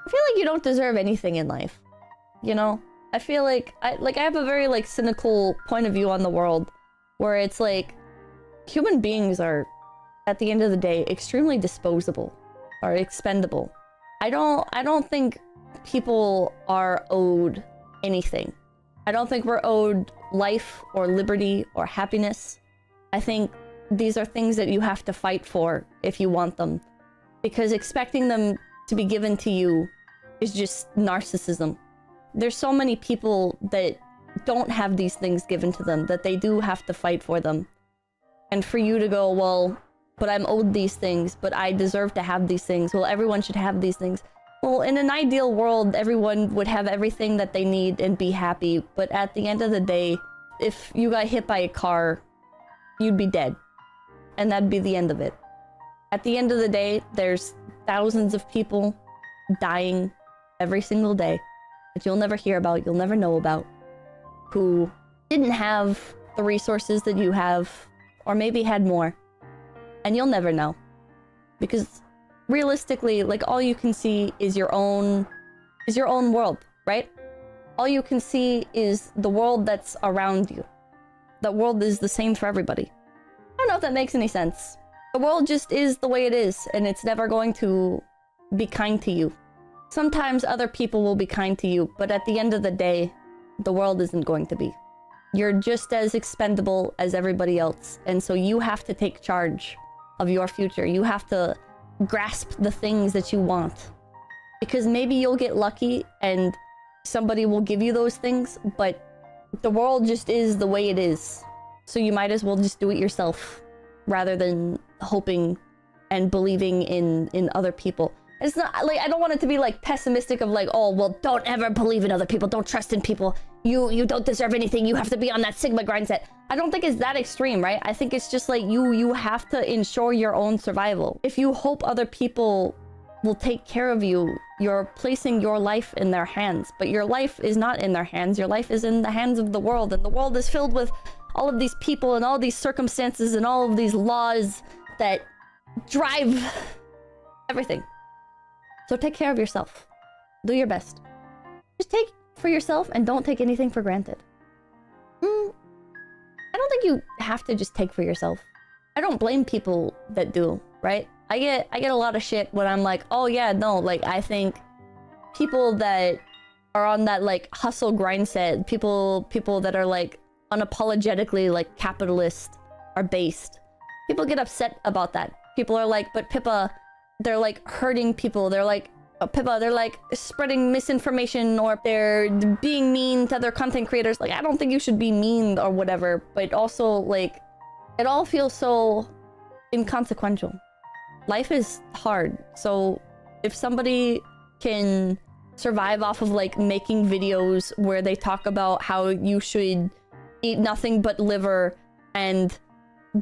I feel like you don't deserve anything in life. You know? I feel like I have a very like cynical point of view on the world where it's like human beings are at the end of the day extremely disposable or expendable. I don't think people are owed anything. I don't think we're owed life or liberty or happiness. I think these are things that you have to fight for if you want them, because expecting them to be given to you is just narcissism. There's so many people that don't have these things given to them that they do have to fight for them. And for you to go, well, but I'm owed these things, but I deserve to have these things. Well, everyone should have these things. Well, in an ideal world, everyone would have everything that they need and be happy. But at the end of the day, if you got hit by a car, you'd be dead. And that'd be the end of it. At the end of the day, there's thousands of people dying every single day that you'll never hear about, you'll never know about, who didn't have the resources that you have, or maybe had more. And you'll never know. Because realistically, like, all you can see is your own world, right? All you can see is the world that's around you. That world is the same for everybody. I don't know if that makes any sense. The world just is the way it is, and it's never going to be kind to you. Sometimes other people will be kind to you, but at the end of the day, the world isn't going to be. You're just as expendable as everybody else, and so you have to take charge of your future. You have to grasp the things that you want. Because maybe you'll get lucky and somebody will give you those things, but the world just is the way it is. So you might as well just do it yourself rather than hoping and believing in other people. It's not like, I don't want it to be like pessimistic of like, oh, well, don't ever believe in other people. Don't trust in people. You don't deserve anything. You have to be on that Sigma grind set. I don't think it's that extreme, right? I think it's just like you have to ensure your own survival. If you hope other people will take care of you, you're placing your life in their hands. But your life is not in their hands. Your life is in the hands of the world. And the world is filled with all of these people and all these circumstances and all of these laws that drive everything. So take care of yourself. Do your best. Just take for yourself and don't take anything for granted. I don't think you have to just take for yourself. I don't blame people that do, right? I get a lot of shit when I'm like, oh yeah, no, like I think people that are on that like hustle grind set, people that are like unapologetically like capitalist are based. People get upset about that. People are like, but Pippa, they're like hurting people. They're like, Pippa, they're like spreading misinformation, or they're being mean to other content creators. Like, I don't think you should be mean or whatever, but also like, it all feels so inconsequential. Life is hard. So if somebody can survive off of like making videos where they talk about how you should eat nothing but liver and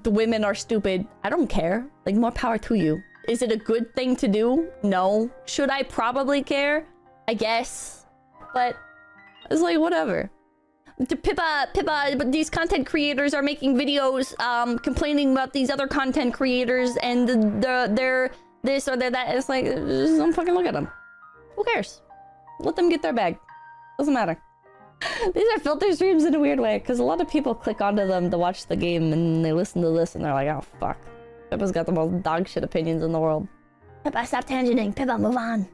the women are stupid, I don't care. Like, more power to you. Is it a good thing to do? No. Should I probably care? I guess. But it's like, whatever. Pippa, but these content creators are making videos complaining about these other content creators and they're this or they're that. It's like, just don't fucking look at them. Who cares? Let them get their bag. Doesn't matter. These are filter streams in a weird way, because a lot of people click onto them to watch the game and they listen to this and they're like, oh fuck. Pippa's got the most dog shit opinions in the world. Pippa, stop tangenting. Pippa, move on.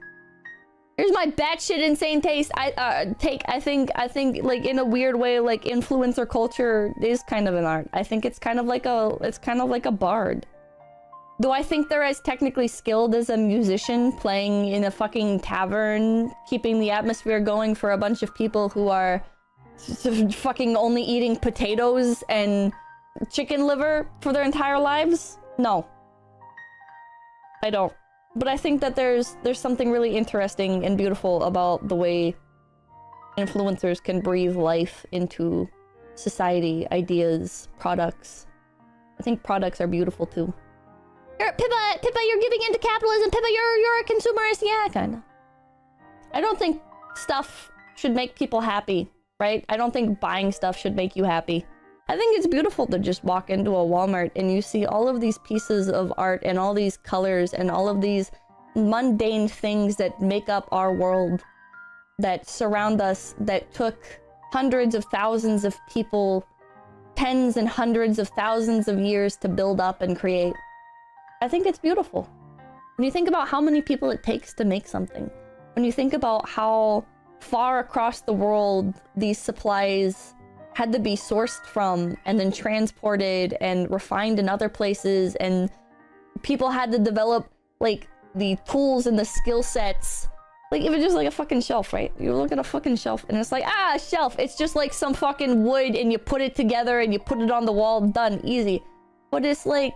Here's my batshit insane taste. I think like in a weird way, like influencer culture is kind of an art. I think it's kind of like a bard. Do I think they're as technically skilled as a musician playing in a fucking tavern, keeping the atmosphere going for a bunch of people who are fucking only eating potatoes and chicken liver for their entire lives? No. I don't. But I think that there's something really interesting and beautiful about the way influencers can breathe life into society, ideas, products. I think products are beautiful too. Pippa, you're giving into capitalism. Pippa, you're a consumerist. Yeah, kinda. I don't think stuff should make people happy, right? I don't think buying stuff should make you happy. I think it's beautiful to just walk into a Walmart and you see all of these pieces of art and all these colors and all of these mundane things that make up our world, that surround us, that took hundreds of thousands of people, tens and hundreds of thousands of years to build up and create. I think it's beautiful. When you think about how many people it takes to make something, when you think about how far across the world these supplies had to be sourced from and then transported and refined in other places, and people had to develop like the tools and the skill sets. Like even just like a fucking shelf, right? You look at a fucking shelf and it's like, ah, a shelf. It's just like some fucking wood and you put it together and you put it on the wall, done, easy. But it's like,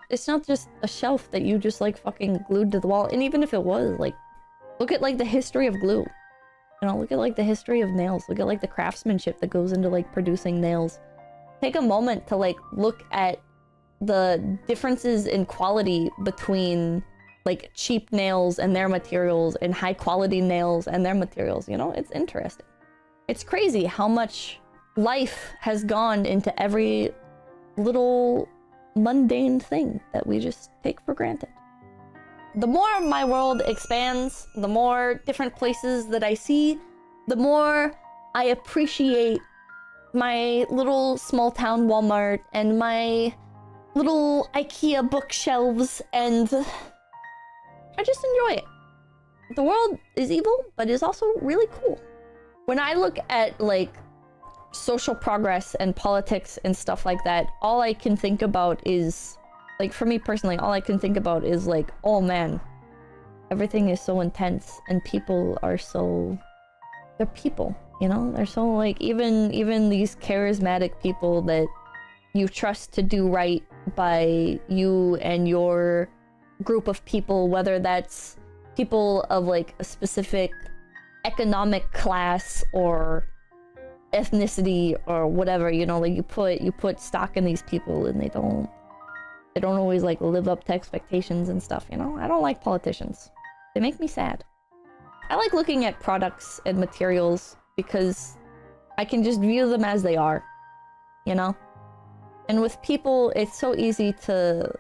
it's not just a shelf that you just like fucking glued to the wall. And even if it was, like, look at like the history of glue. You know, look at like the history of nails. Look at like the craftsmanship that goes into like producing nails. Take a moment to like look at the differences in quality between like cheap nails and their materials and high quality nails and their materials. You know, it's interesting. It's crazy how much life has gone into every little mundane thing that we just take for granted. The more my world expands, the more different places that I see, the more I appreciate my little small town Walmart and my little IKEA bookshelves, and I just enjoy it. The world is evil, but is also really cool. When I look at like social progress and politics and stuff like that, all I can think about is, like for me personally, all I can think about is like, oh man, everything is so intense and people are so, they're people, you know? They're so like, even these charismatic people that you trust to do right by you and your group of people, whether that's people of like a specific economic class or ethnicity or whatever, you know, like you put stock in these people and they don't always like live up to expectations and stuff, you know? I don't like politicians. They make me sad. I like looking at products and materials because I can just view them as they are, you know? And with people, it's so easy to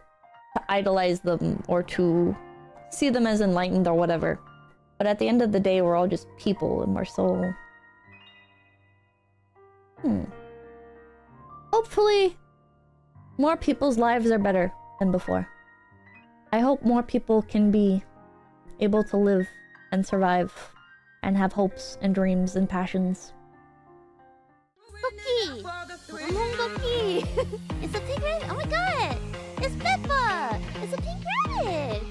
idolize them or to see them as enlightened or whatever. But at the end of the day, we're all just people and we're so... Hopefully, more people's lives are better than before. I hope more people can be able to live and survive and have hopes and dreams and passions. Cookie! Cookie! It's a pink rabbit! Oh my god! It's Peppa! It's a pink rabbit!